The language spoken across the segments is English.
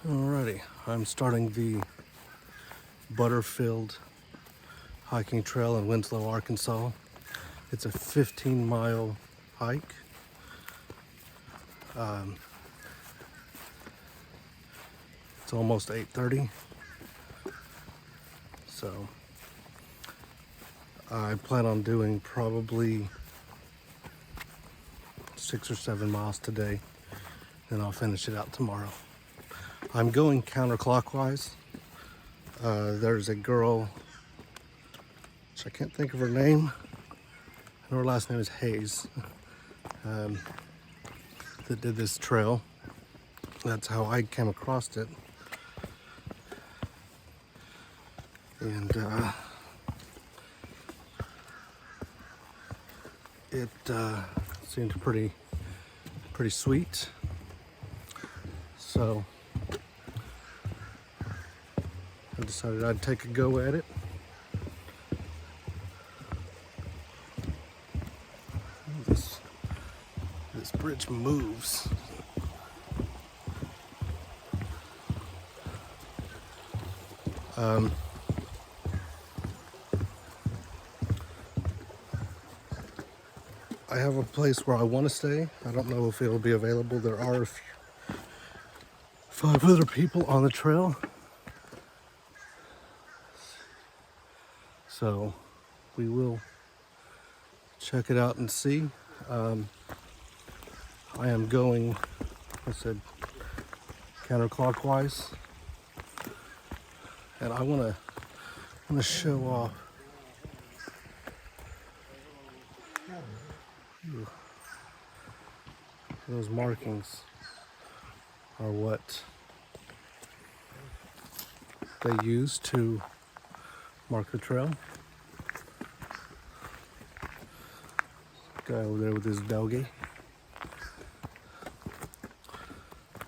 Alrighty, I'm starting the Butterfield hiking trail in Winslow, Arkansas. It's a 15-mile hike. It's almost 8:30, so I plan on doing probably 6 or 7 miles today, then I'll finish it out tomorrow. I'm going counterclockwise. There's a girl, which I can't think of her name, and her last name is Hayes, that did this trail. That's how I came across it. And it seemed pretty sweet. So I decided I'd take a go at it. This bridge moves. I have a place where I want to stay. I don't know if it'll be available. There are 5 other people on the trail. So we will check it out and see. I am going, like I said, counterclockwise. And I want to show off those markings are what they use to mark the trail. Guy over there with his doggy.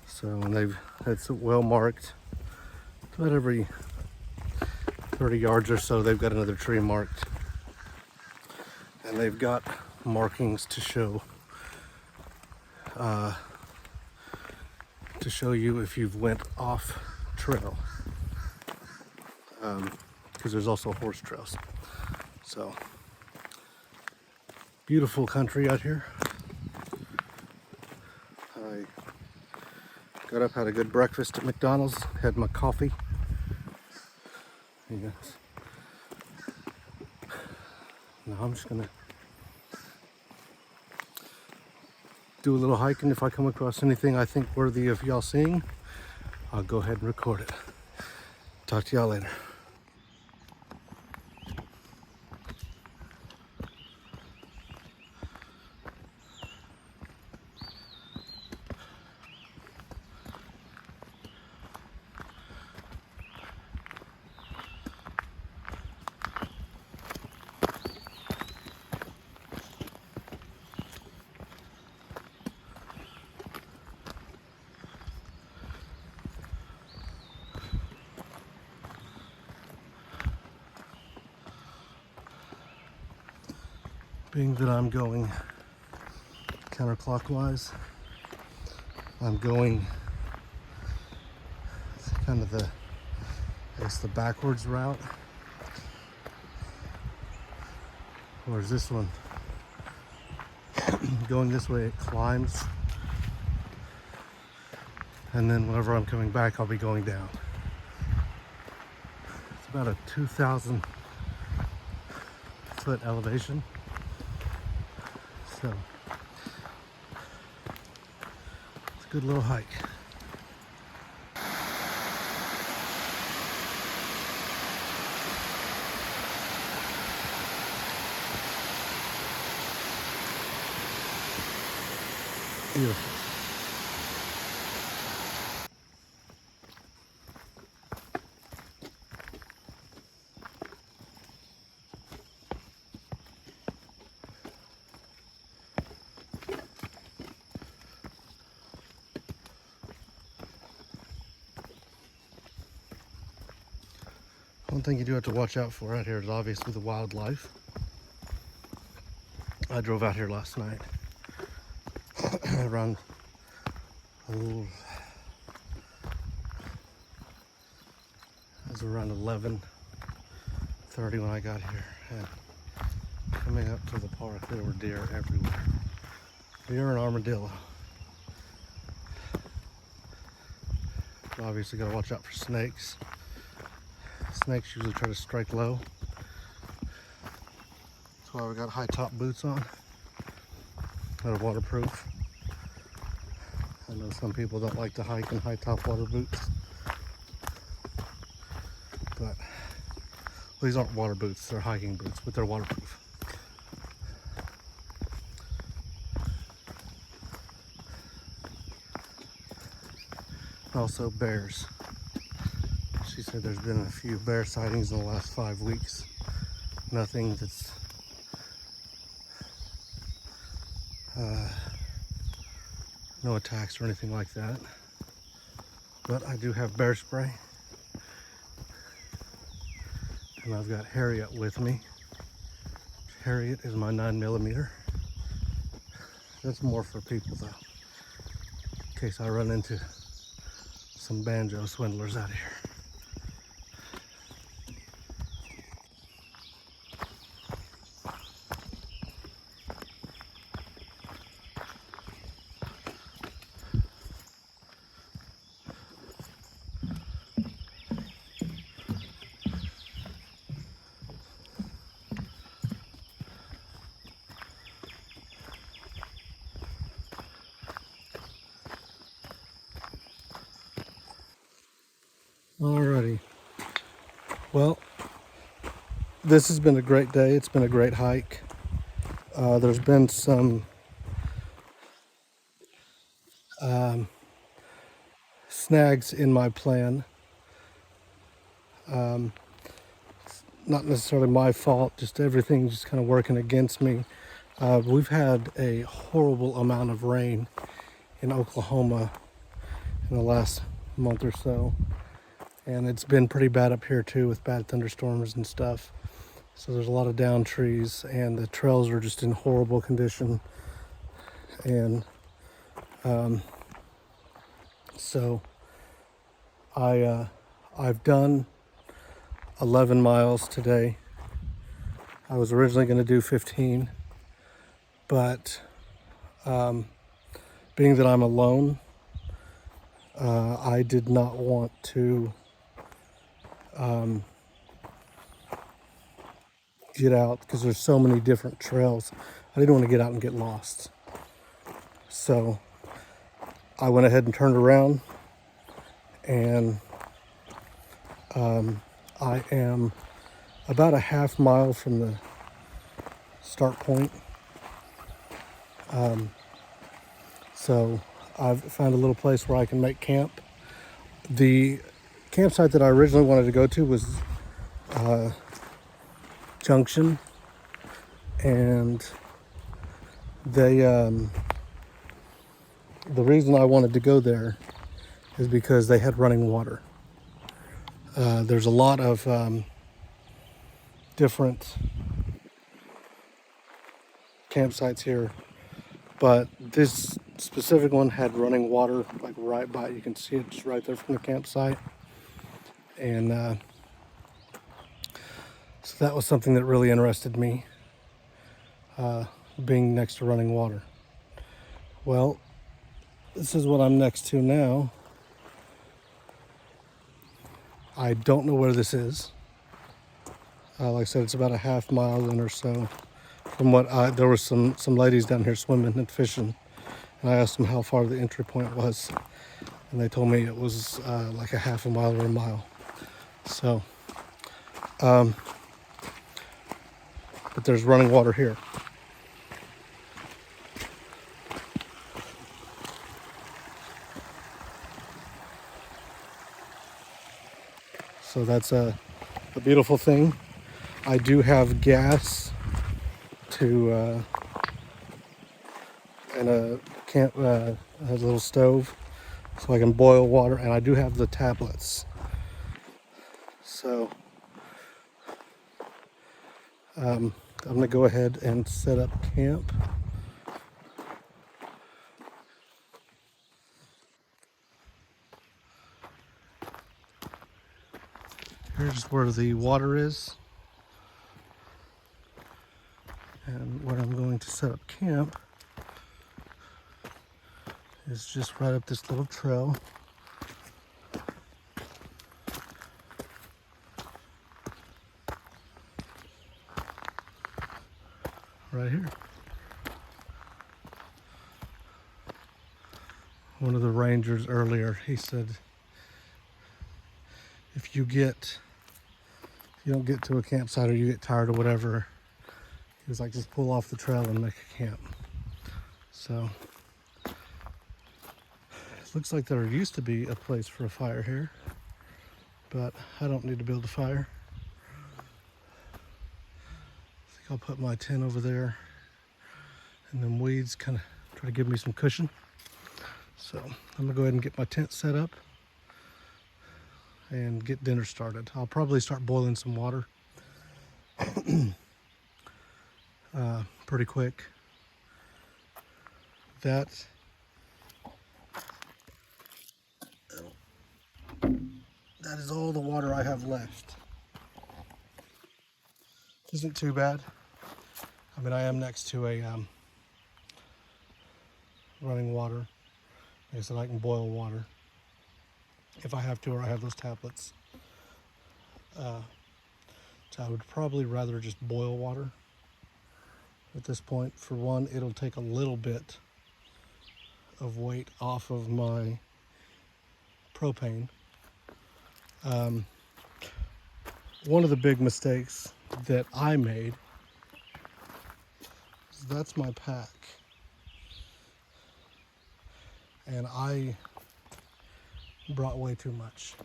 So, and it's well marked. About every 30 yards or so, they've got another tree marked. And they've got markings to show you if you've went off trail. Because there's also horse trails. So, beautiful country out here. I got up, had a good breakfast at McDonald's, had my coffee. Yes. Now I'm just gonna do a little hiking. If I come across anything I think worthy of y'all seeing, I'll go ahead and record it. Talk to y'all later. Being that I'm going counterclockwise, I'm going kind of the backwards route. Whereas this one, going this way, it climbs. And then whenever I'm coming back, I'll be going down. It's about a 2,000 foot elevation. So it's a good little hike. Beautiful. One thing you do have to watch out for out here is obviously the wildlife. I drove out here last night around was around 11:30 when I got here, and coming up to the park, there were deer everywhere. Deer and armadillo. Obviously, gotta watch out for snakes. Snakes usually try to strike low. That's why we got high top boots on that are waterproof. I know some people don't like to hike in high top water boots, but these aren't water boots, they're hiking boots, but they're waterproof. Also bears. She said there's been a few bear sightings in the last 5 weeks. Nothing that's no attacks or anything like that. But I do have bear spray. And I've got Harriet with me. Harriet is my 9mm. That's more for people though, in case I run into some banjo swindlers out here. Alrighty. Well, this has been a great day. It's been a great hike. There's been some snags in my plan. Not necessarily my fault, just everything just kind of working against me. We've had a horrible amount of rain in Oklahoma in the last month or so. And it's been pretty bad up here too, with bad thunderstorms and stuff. So there's a lot of down trees, and the trails are just in horrible condition. And so I've done 11 miles today. I was originally going to do 15, but being that I'm alone, I did not want to get out because there's so many different trails. I didn't want to get out and get lost. So I went ahead and turned around, and I am about a half mile from the start point. So I've found a little place where I can make camp. The campsite that I originally wanted to go to was Junction, and they the reason I wanted to go there is because they had running water. There's a lot of different campsites here, but this specific one had running water like right by it. You can see it just right there from the campsite. And so that was something that really interested me, being next to running water. Well, this is what I'm next to now. I don't know where this is. Like I said, it's about a half mile in or so. From what there were some ladies down here swimming and fishing, and I asked them how far the entry point was, and they told me it was like a half a mile or a mile. So, but there's running water here. So that's a beautiful thing. I do have gas to and a little stove, so I can boil water, and I do have the tablets. So I'm gonna go ahead and set up camp. Here's where the water is and where I'm going to set up camp is just right up this little trail. Right here. One of the rangers earlier, he said, if you don't get to a campsite or you get tired or whatever, he was like, just pull off the trail and make a camp. So it looks like there used to be a place for a fire here, but I don't need to build a fire. I think I'll put my tent over there and them weeds kind of try to give me some cushion. So I'm gonna go ahead and get my tent set up and get dinner started. I'll probably start boiling some water pretty quick. That is all the water I have left. Isn't too bad. I mean, I am next to a running water. Like I said, I can boil water if I have to, or I have those tablets. So I would probably rather just boil water at this point. For one, it'll take a little bit of weight off of my propane. One of the big mistakes that I made is that's my pack. And I brought way too much.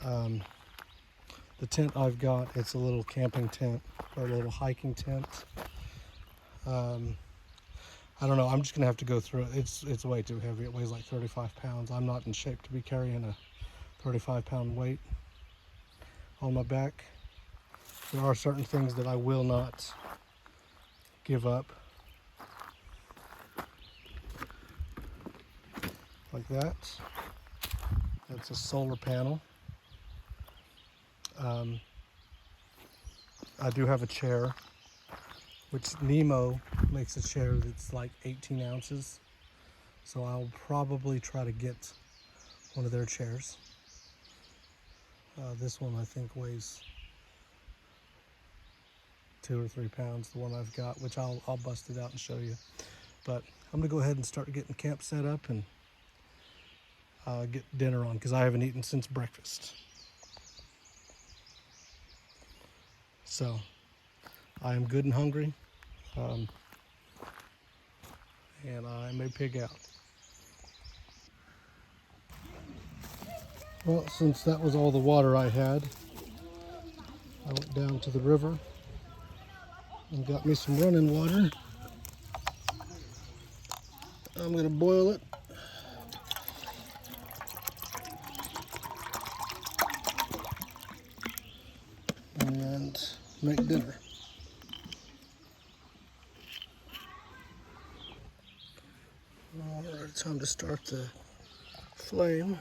The tent I've got, it's a little camping tent or a little hiking tent. I don't know, I'm just gonna have to go through it. It's way too heavy. It weighs like 35 pounds. I'm not in shape to be carrying a 35-pound weight on my back. There are certain things that I will not give up. Like that. That's a solar panel. I do have a chair, which Nemo makes a chair that's like 18 ounces. So I'll probably try to get one of their chairs. This one I think weighs 2 or 3 pounds, the one I've got, which I'll bust it out and show you. But I'm gonna go ahead and start getting camp set up and get dinner on, because I haven't eaten since breakfast. So I am good and hungry, and I may pig out. Well, since that was all the water I had, I went down to the river and got me some running water. I'm gonna boil it. And make dinner. All right, time to start the flame.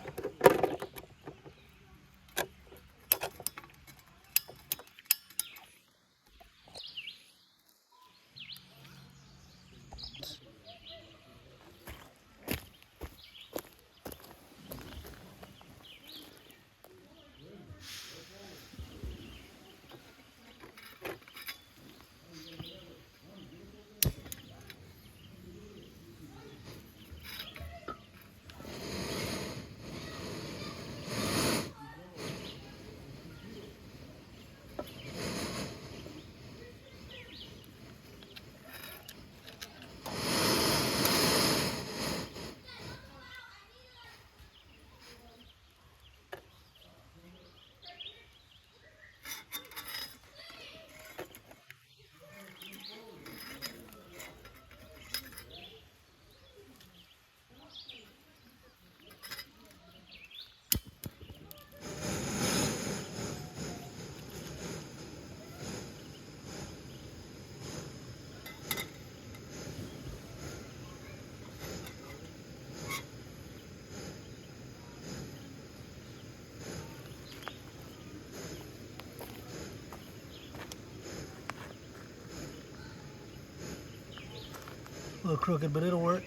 little crooked, but it'll work.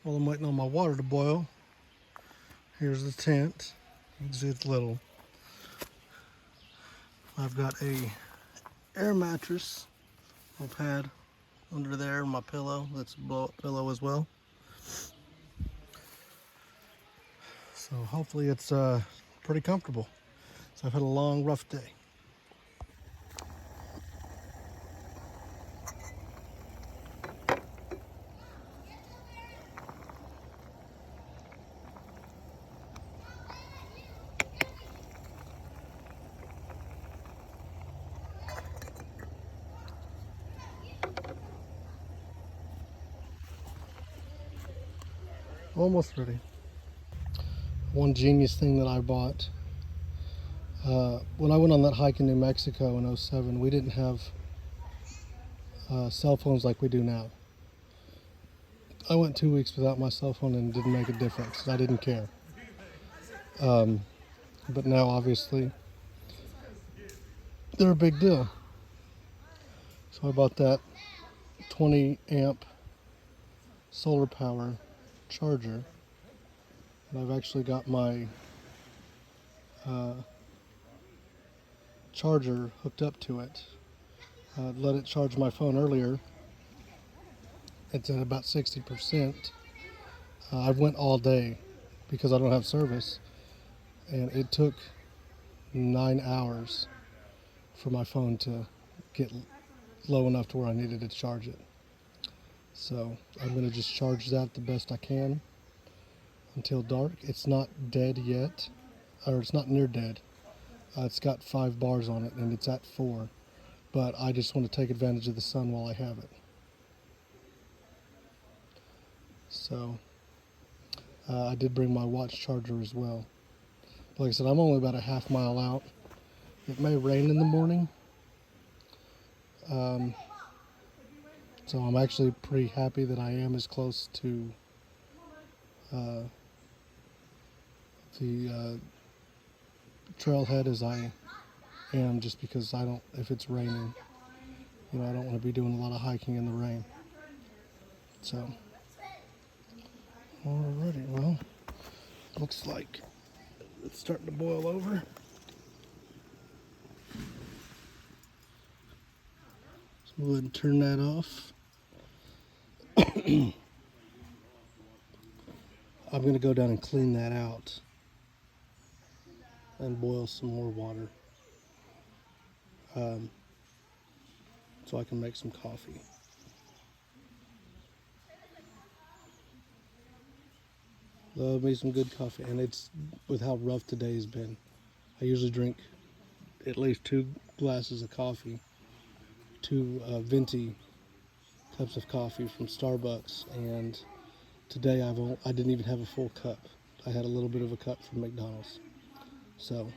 While I'm waiting on my water to boil, here's the tent. You can see it's little. I've got a air mattress, a pad under there, my pillow. That's a blow-up pillow as well. So hopefully it's pretty comfortable. So I've had a long, rough day. Almost ready. One genius thing that I bought. When I went on that hike in New Mexico in '07, we didn't have cell phones like we do now. I went 2 weeks without my cell phone and it didn't make a difference. I didn't care. But now, obviously, they're a big deal. So I bought that 20 amp solar power charger. And I've actually got my charger hooked up to it. Let it charge my phone earlier. It's at about 60%. I went all day because I don't have service, and it took 9 hours for my phone to get low enough to where I needed to charge it. So I'm going to just charge that the best I can until dark. It's not dead yet, or it's not near dead. It's got 5 bars on it and it's at 4, but I just want to take advantage of the sun while I have it. So I did bring my watch charger as well. Like I said, I'm only about a half mile out. It may rain in the morning. So I'm actually pretty happy that I am as close to the trailhead as I am, just because if it's raining, I don't want to be doing a lot of hiking in the rain. So, alrighty, well, looks like it's starting to boil over. So we'll go ahead and turn that off. I'm going to go down and clean that out and boil some more water so I can make some coffee. Love me some good coffee, and it's with how rough today has been. I usually drink at least 2 glasses of coffee, 2 venti cups of coffee from Starbucks, and today I didn't even have a full cup. I had a little bit of a cup from McDonald's. So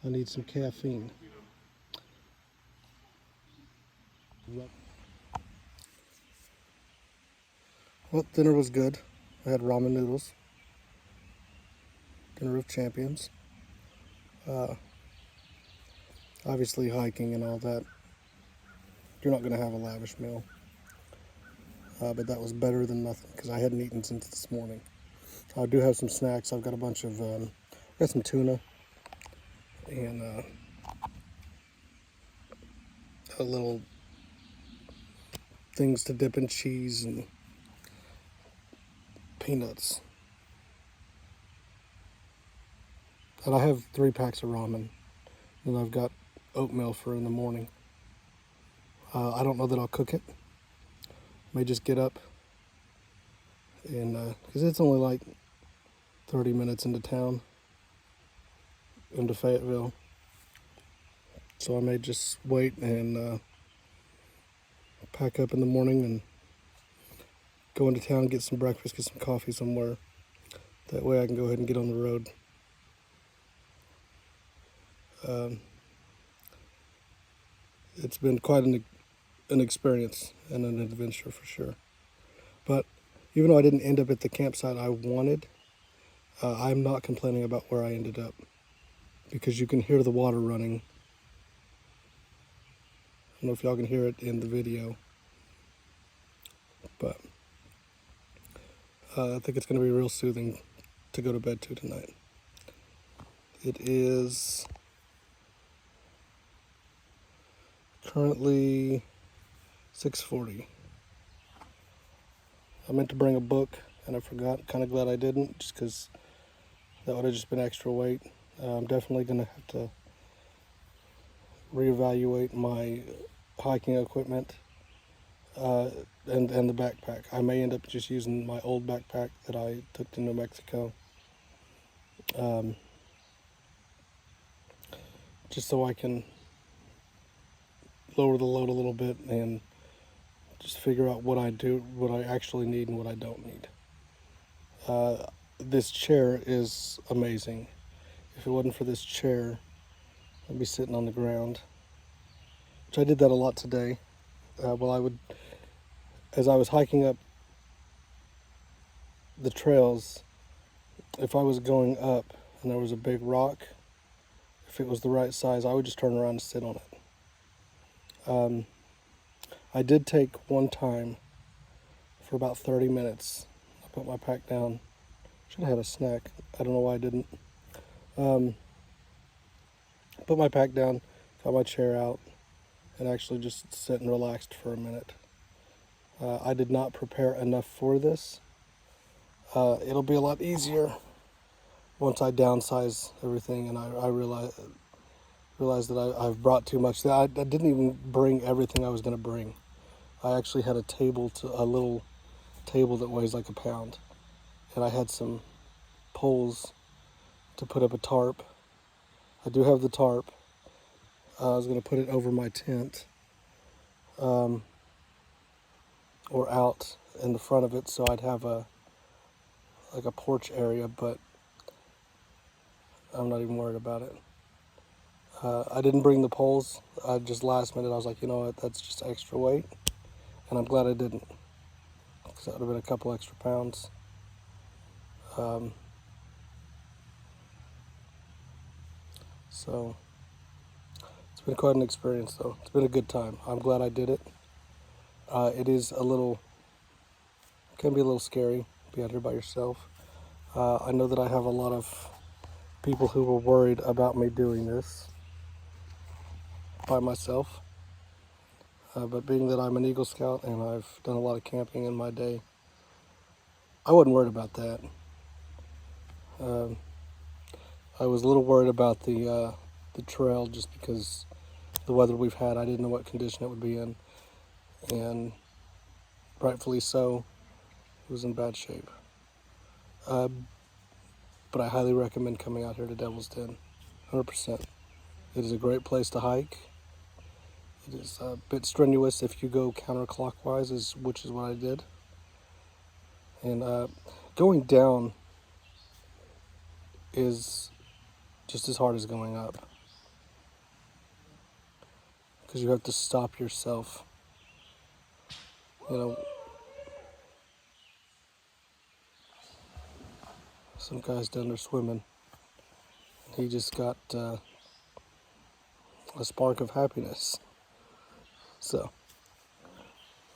I need some caffeine. Well, dinner was good. I had ramen noodles. Dinner of champions. Obviously hiking and all that, you're not going to have a lavish meal. But that was better than nothing because I hadn't eaten since this morning. I do have some snacks. I've got a bunch of, got some tuna and a little things to dip in cheese and peanuts. And I have 3 packs of ramen. And I've got oatmeal for in the morning. I don't know that I'll cook it. May just get up and, because it's only like 30 minutes into town, into Fayetteville. So I may just wait and pack up in the morning and go into town, get some breakfast, get some coffee somewhere. That way I can go ahead and get on the road. It's been quite an experience and an adventure for sure. But even though I didn't end up at the campsite I wanted, I'm not complaining about where I ended up, because you can hear the water running don't know if y'all can hear it in the video, but I think it's going to be real soothing to go to bed to tonight. It is currently 6:40. I meant to bring a book and I forgot. Kind of glad I didn't, just because that would have just been extra weight. I'm definitely going to have to reevaluate my hiking equipment and the backpack. I may end up just using my old backpack that I took to New Mexico, just so I can lower the load a little bit and just figure out what I actually need and what I don't need. This chair is amazing. If it wasn't for this chair, I'd be sitting on the ground, which I did that a lot today. As I was hiking up the trails, if I was going up and there was a big rock, if it was the right size, I would just turn around and sit on it. I did take one time for about 30 minutes. I put my pack down. Should have had a snack. I don't know why I didn't. Put my pack down, got my chair out, and actually just sit and relaxed for a minute. I did not prepare enough for this. It'll be a lot easier once I downsize everything and I realize that I've brought too much. I didn't even bring everything I was going to bring. I actually had a little table that weighs like a pound, and I had some poles to put up a tarp. I do have the tarp. I was going to put it over my tent, or out in the front of it, so I'd have a porch area, but I'm not even worried about it. I didn't bring the poles. I just last minute I was like, you know what, that's just extra weight, and I'm glad I didn't, because that would have been a couple extra pounds. So it's been quite an experience, though. It's been a good time. I'm glad I did it. It can be a little scary, be out here by yourself. I know that I have a lot of people who were worried about me doing this by myself. But being that I'm an Eagle Scout and I've done a lot of camping in my day, I wasn't worried about that. I was a little worried about the trail, just because the weather we've had. I didn't know what condition it would be in, and rightfully so, it was in bad shape. But I highly recommend coming out here to Devil's Den, 100%. It is a great place to hike. It is a bit strenuous if you go counterclockwise, which is what I did. And going down is just as hard as going up, because you have to stop yourself. You know, some guy's down there swimming. He just got a spark of happiness. So,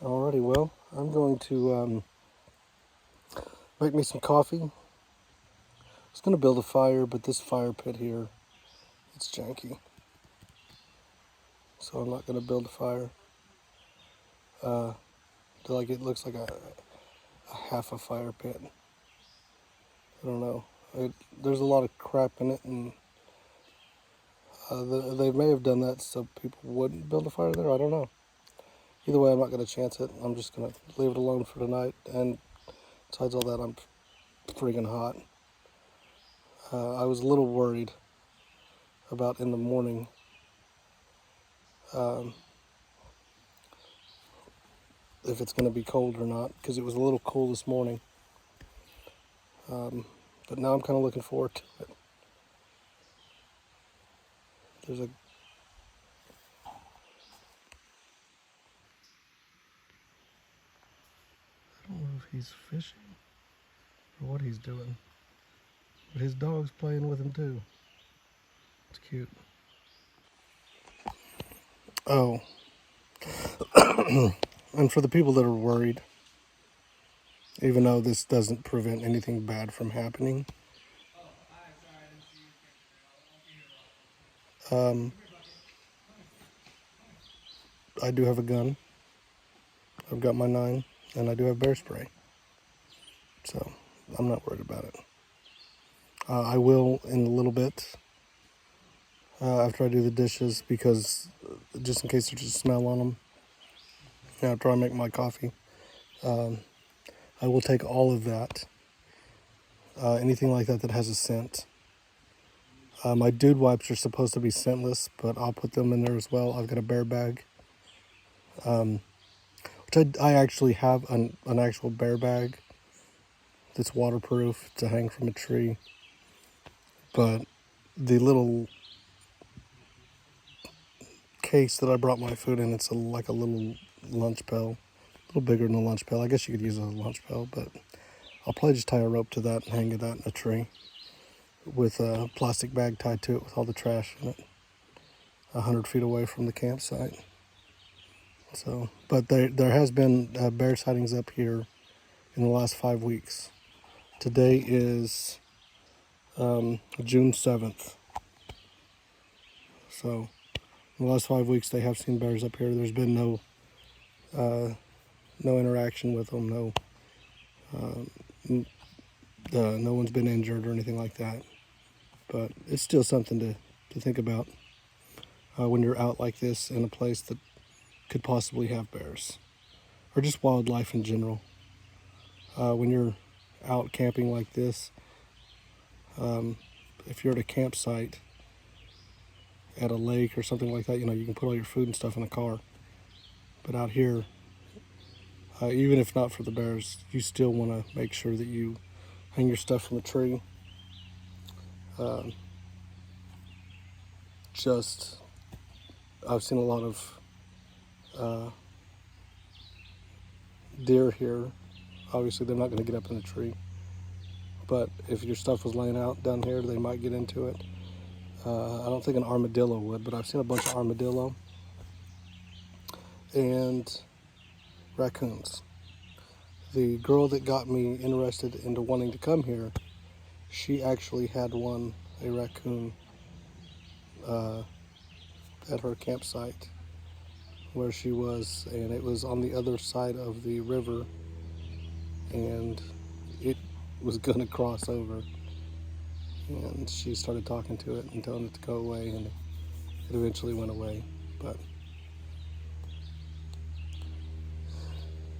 alrighty, well, I'm going to make me some coffee. I was going to build a fire, but this fire pit here, it's janky. So I'm not going to build a fire. Like it looks like a half a fire pit. I don't know. There's a lot of crap in it, and they may have done that so people wouldn't build a fire there. I don't know. Either way, I'm not going to chance it. I'm just going to leave it alone for tonight. And besides all that, I'm freaking hot. I was a little worried about in the morning. If it's going to be cold or not, because it was a little cool this morning. But now I'm kind of looking forward to it. I don't know if he's fishing or what he's doing, but his dog's playing with him too. It's cute. Oh, And for the people that are worried, even though this doesn't prevent anything bad from happening, I do have a gun. I've got my 9, and I do have bear spray. So I'm not worried about it. I will in a little bit after I do the dishes, because just in case there's a smell on them, after I make my coffee, I will take all of that, anything like that that has a scent. My dude wipes are supposed to be scentless, but I'll put them in there as well. I've got a bear bag, which I actually have an actual bear bag that's waterproof to hang from a tree. But the little case that I brought my food in, it's like a little lunch pail, a little bigger than a lunch pail. I guess you could use it as a lunch pail, but I'll probably just tie a rope to that and hang it out in a tree with a plastic bag tied to it with all the trash in it, 100 feet away from the campsite. So, but there has been bear sightings up here in the last 5 weeks. Today is June 7th. So in the last 5 weeks, they have seen bears up here. There's been no interaction with them. No one's been injured or anything like that. But it's still something to think about when you're out like this in a place that could possibly have bears, or just wildlife in general. When you're out camping like this, if you're at a campsite at a lake or something like that, you can put all your food and stuff in a car. But out here, even if not for the bears, you still want to make sure that you hang your stuff from the tree. I've seen a lot of deer here. Obviously, they're not going to get up in the tree. But if your stuff was laying out down here, they might get into it. I don't think an armadillo would, but I've seen a bunch of armadillo and raccoons. The girl that got me interested into wanting to come here, she actually had a raccoon, at her campsite where she was, and it was on the other side of the river, and it was gonna cross over, and she started talking to it and telling it to go away, and it eventually went away. But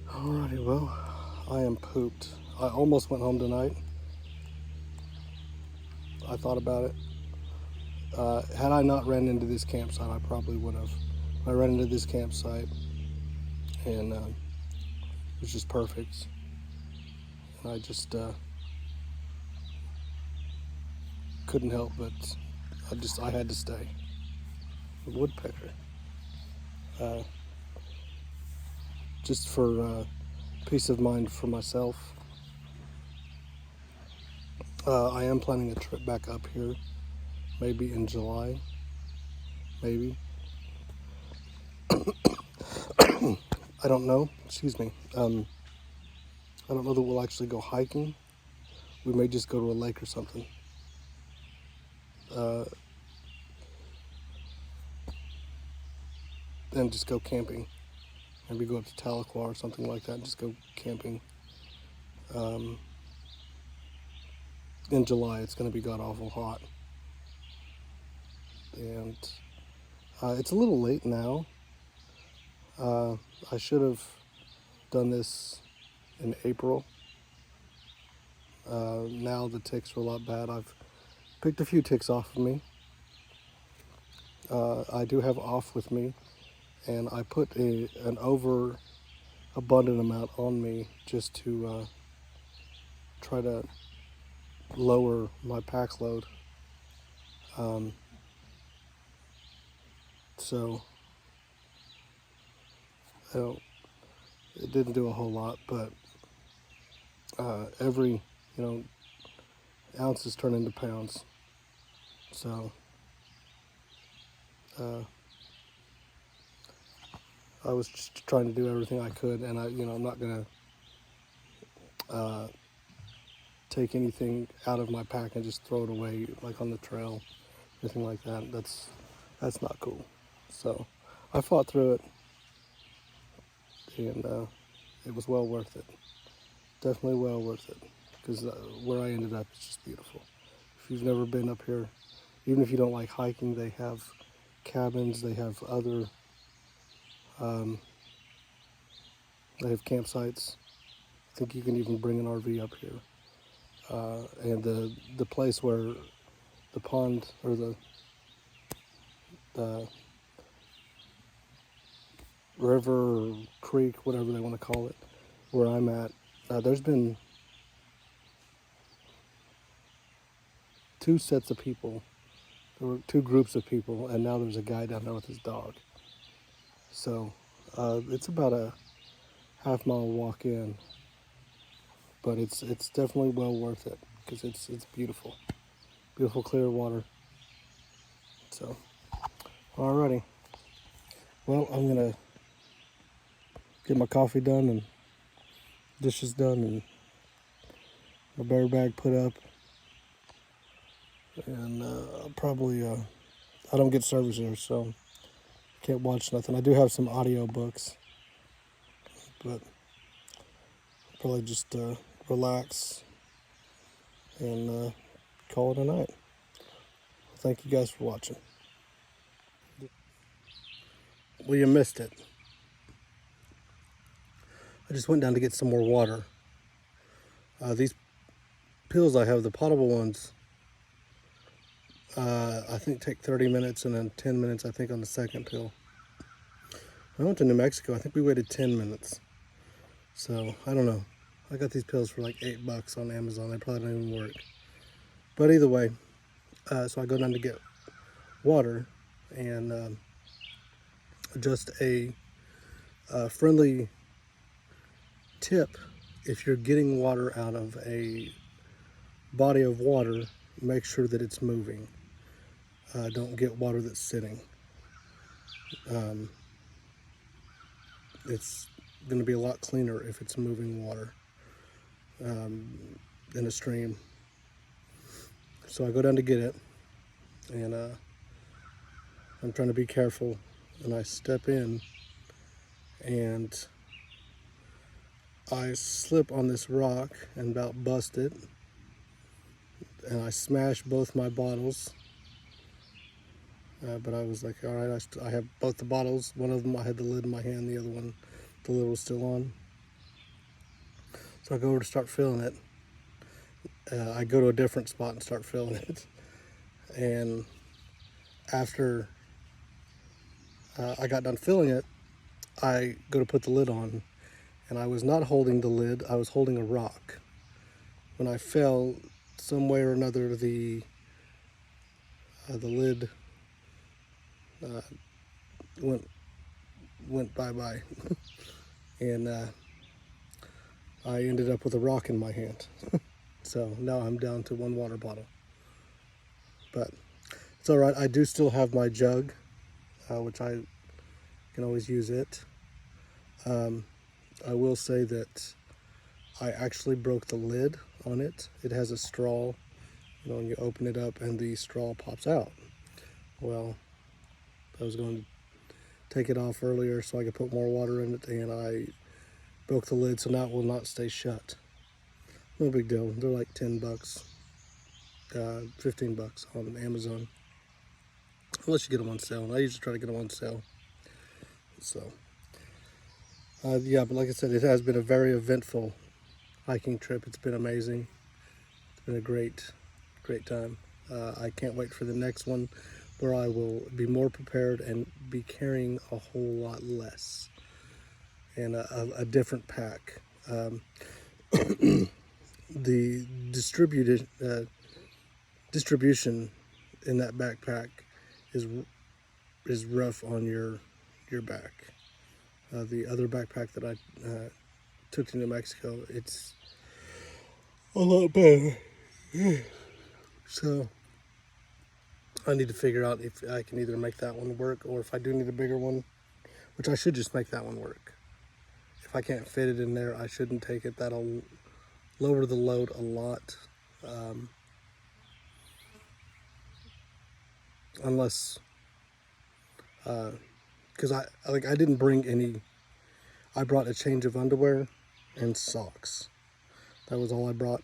alrighty, well, I am pooped. I almost went home tonight. I thought about it. Had I not ran into this campsite, I probably would have. I ran into this campsite, and it was just perfect. And I just couldn't help but I had to stay. A woodpecker. Just for peace of mind for myself. I am planning a trip back up here, maybe in July, maybe. I don't know, excuse me. I don't know that we'll actually go hiking. We may just go to a lake or something. And just go camping. Maybe go up to Tahlequah or something like that and just go camping. In July, it's going to be god-awful hot. And it's a little late now. I should have done this in April. Now the ticks are a lot bad. I've picked a few ticks off of me. I do have off with me, and I put an over abundant amount on me just to try to lower my pack load. So it didn't do a whole lot, but every ounces turn into pounds. So I was just trying to do everything I could, and I'm not gonna take anything out of my pack and just throw it away like on the trail, anything like that. That's not cool. So I fought through it, and it was well worth it. Definitely well worth it, because where I ended up is just beautiful. If you've never been up here, even if you don't like hiking, they have cabins, they have other, they have campsites. I think you can even bring an RV up here. And the place where the pond, or the river or creek, whatever they want to call it, where I'm at, there's been 2 sets of people. There were 2 groups of people, and now there's a guy down there with his dog. So it's about a half-mile walk in, but it's definitely well worth it, because it's beautiful, beautiful clear water. So, alrighty. Well, I'm gonna get my coffee done and dishes done and my bear bag put up, and I'll probably I don't get service here, so can't watch nothing. I do have some audio books, but I'll probably just relax and call it a night. Thank you guys for watching. Well, you missed it. I just went down to get some more water. These pills I have, the potable ones, I think take 30 minutes and then 10 minutes, I think, on the second pill. I went to New Mexico. I think we waited 10 minutes. So, I don't know. I got these pills for like $8 on Amazon. They probably don't even work. But either way, so I go down to get water, and just a friendly tip: if you're getting water out of a body of water, make sure that it's moving. Don't get water that's sitting. It's going to be a lot cleaner if it's moving water in a stream. So I go down to get it, and I'm trying to be careful, and I step in, and I slip on this rock and about bust it, and I smash both my bottles. But I was like, all right, I have both the bottles. One of them I had the lid in my hand, the other one, the lid was still on. So I go over to start filling it. I go to a different spot and start filling it. And after I got done filling it, I go to put the lid on, and I was not holding the lid, I was holding a rock. When I fell, some way or another, the lid went bye-bye. And I ended up with a rock in my hand. So now I'm down to 1 water bottle. But it's all right. I do still have my jug, which I can always use it. I will say that I actually broke the lid on it. It has a straw, and you open it up and the straw pops out. Well, I was going to take it off earlier so I could put more water in it, and I broke the lid, so now it will not stay shut. No big deal. They're like $10, $15 on Amazon, unless you get them on sale. I usually try to get them on sale. So yeah, but like I said, it has been a very eventful hiking trip. It's been amazing. It's been a great time. I can't wait for the next one, where I will be more prepared and be carrying a whole lot less, and a different pack. The distribution in that backpack is rough on your back. The other backpack that I took to New Mexico, it's a lot better. So I need to figure out if I can either make that one work, or if I do need a bigger one, which I should just make that one work. If I can't fit it in there, I shouldn't take it. That'll lower the load a lot. Unless, because I didn't bring any. I brought a change of underwear and socks. That was all I brought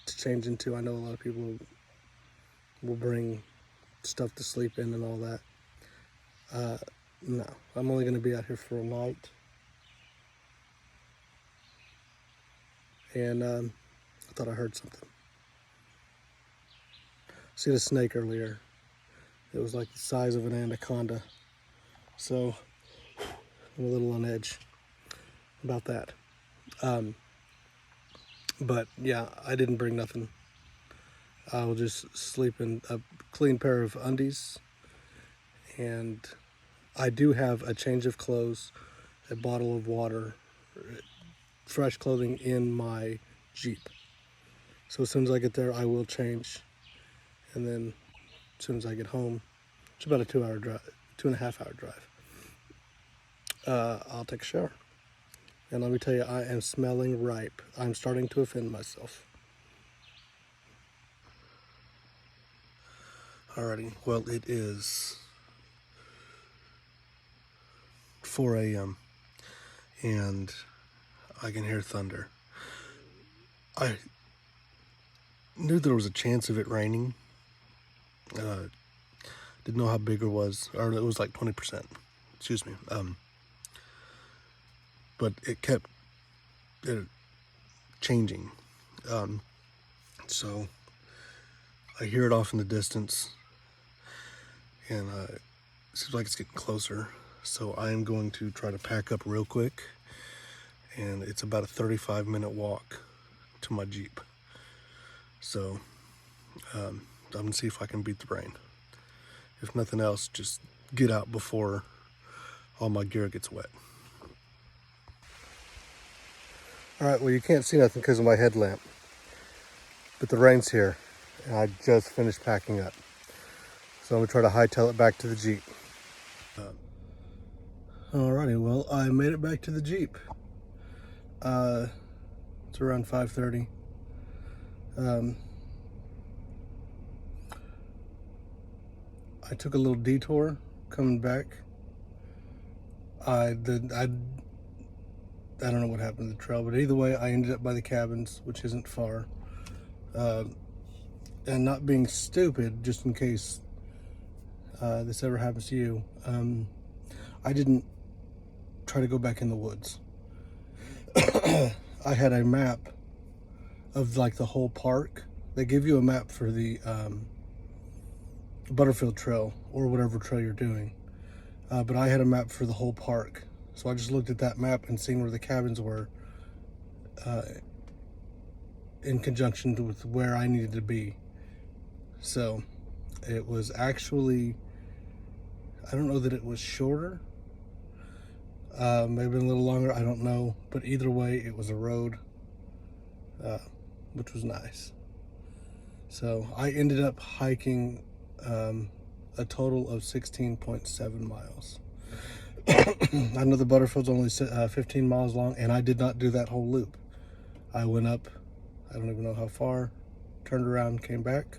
to change into. I know a lot of people will bring stuff to sleep in and all that. No, I'm only going to be out here for a night. And I thought I heard something. Seen a snake earlier. It was like the size of an anaconda. So I'm a little on edge about that. But yeah, I didn't bring nothing. I will just sleep in a clean pair of undies. And I do have a change of clothes, a bottle of water, fresh clothing in my Jeep. So as soon as I get there, I will change. And then as soon as I get home, it's about a 2-hour drive, 2.5-hour drive. I'll take a shower. And let me tell you, I am smelling ripe. I'm starting to offend myself. Alrighty, well, it is 4 a.m. and I can hear thunder. I knew there was a chance of it raining. Didn't know how big it was, or it was like 20%. Excuse me. But it kept changing. So I hear it off in the distance, and it seems like it's getting closer. So I am going to try to pack up real quick, and it's about a 35-minute walk to my Jeep. So I'm gonna see if I can beat the rain. If nothing else, just get out before all my gear gets wet. All right, well, you can't see nothing because of my headlamp, but the rain's here, and I just finished packing up. So I'm gonna try to hightail it back to the Jeep. Alrighty, well, I made it back to the Jeep. It's around 5:30. I took a little detour coming back. I don't know what happened to the trail, but either way, I ended up by the cabins, which isn't far. And not being stupid, just in case this ever happens to you, I didn't try to go back in the woods. I had a map of like the whole park. They give you a map for the Butterfield trail or whatever trail you're doing. But I had a map for the whole park. So I just looked at that map and seen where the cabins were in conjunction with where I needed to be. So it was actually, I don't know that it was shorter. Maybe a little longer, I don't know. But either way, it was a road, which was nice. So I ended up hiking a total of 16.7 miles. I know the Butterfield's only 15 miles long, and I did not do that whole loop. I went up, I don't even know how far, turned around, came back.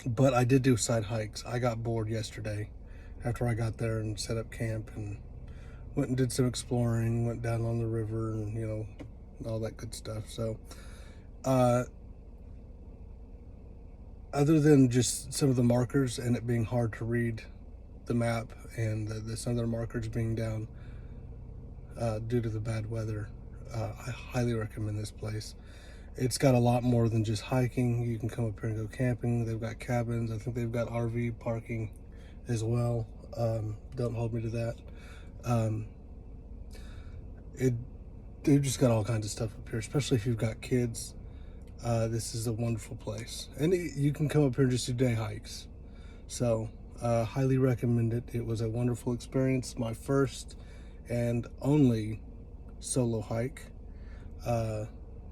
But I did do side hikes. I got bored yesterday after I got there and set up camp and went and did some exploring, went down on the river and, you know, all that good stuff. So, other than just some of the markers and it being hard to read the map and some of the markers being down due to the bad weather, I highly recommend this place. It's got a lot more than just hiking. You can come up here and go camping. They've got cabins. I think they've got RV parking as well. Don't hold me to that. They've just got all kinds of stuff up here, especially if you've got kids. This is a wonderful place. And you can come up here and just do day hikes. So, highly recommend it. It was a wonderful experience. My first and only solo hike.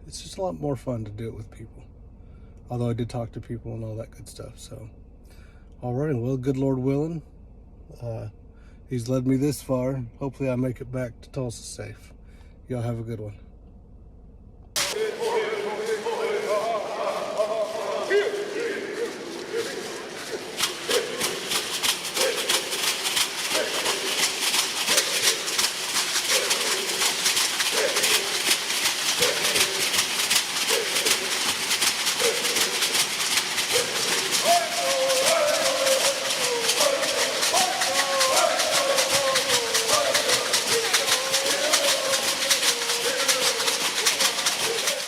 It's just a lot more fun to do it with people. Although I did talk to people and all that good stuff. So, alrighty, well, good Lord willing, He's led me this far. Hopefully I make it back to Tulsa safe. Y'all have a good one.